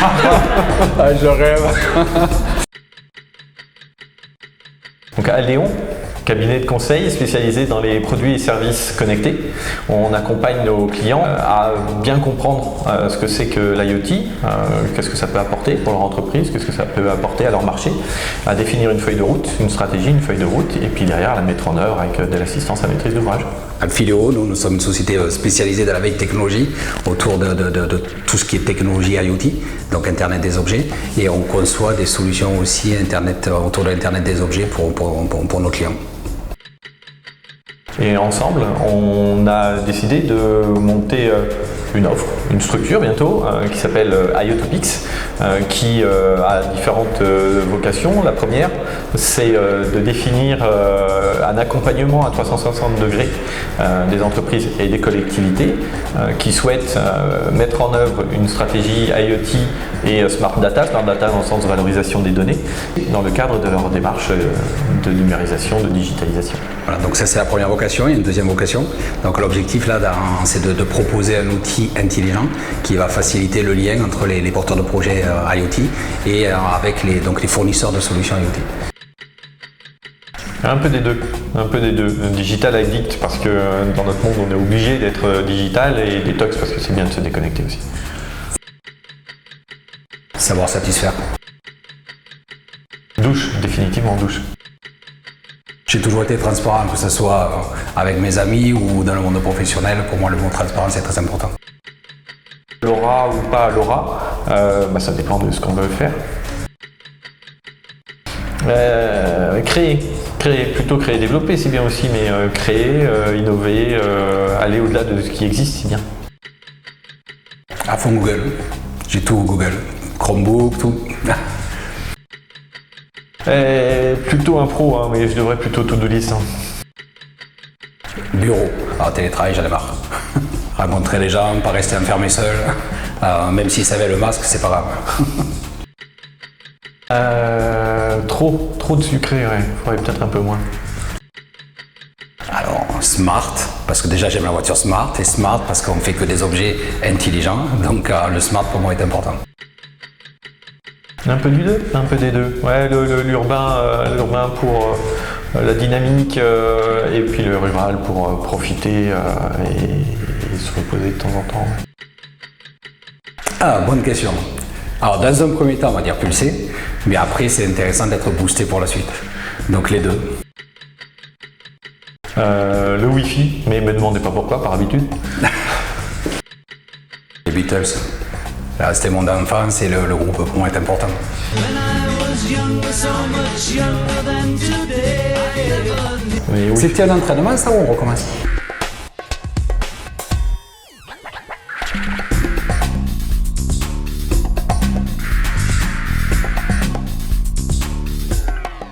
Ah, je rêve. Donc à Léon, cabinet de conseil spécialisé dans les produits et services connectés. On accompagne nos clients à bien comprendre ce que c'est que l'IoT, qu'est-ce que ça peut apporter pour leur entreprise, qu'est-ce que ça peut apporter à leur marché, à définir une feuille de route, une stratégie, une feuille de route, et puis derrière la mettre en œuvre avec de l'assistance à maîtrise d'ouvrage. Alphileo, nous sommes une société spécialisée dans la veille technologie autour de tout ce qui est technologie IoT, donc Internet des objets, et on conçoit des solutions aussi autour de l'Internet des objets pour nos clients. Et ensemble, on a décidé de monter une offre, une structure bientôt, qui s'appelle IoTopics, qui a différentes vocations. La première, c'est de définir un accompagnement à 360 degrés des entreprises et des collectivités qui souhaitent mettre en œuvre une stratégie IoT et Smart Data dans le sens de valorisation des données, dans le cadre de leur démarche de numérisation, de digitalisation. Voilà, donc ça c'est la première vocation. Il y a une deuxième vocation. Donc l'objectif là, c'est de proposer un outil intelligent qui va faciliter le lien entre les porteurs de projets IoT et avec les fournisseurs de solutions IoT. Un peu des deux. Digital addict parce que dans notre monde on est obligé d'être digital, et détox parce que c'est bien de se déconnecter aussi. Savoir satisfaire. Douche, définitivement douche. J'ai toujours été transparent, que ce soit avec mes amis ou dans le monde professionnel. Pour moi, le mot transparence est très important. L'aura ou pas l'aura, ça dépend de ce qu'on veut faire. Créer, développer c'est bien aussi, mais créer, innover, aller au-delà de ce qui existe c'est bien. À fond Google, j'ai tout Google, Chromebook, tout. Plutôt un pro, hein, mais je devrais plutôt to-do list. Hein. Bureau, alors télétravail, j'en ai marre. Rencontrer les gens, pas rester enfermé seul. Même s'ils savaient le masque, c'est pas grave. Trop de sucré, ouais. Faudrait peut-être un peu moins. Alors, smart, parce que déjà j'aime la voiture smart, et smart parce qu'on fait que des objets intelligents, donc le smart pour moi est important. Un peu du deux, un peu des deux. Ouais, l'urbain pour la dynamique et puis le rural pour profiter et se reposer de temps en temps. Ah, bonne question. Alors, dans un premier temps, on va dire pulser, mais après, c'est intéressant d'être boosté pour la suite. Donc, les deux. Le Wi-Fi, mais me demandez pas pourquoi, par habitude. Les Beatles. Là, c'était mon enfance et le groupe pour moi est important. Oui. C'était un entraînement, ça, ou on recommence?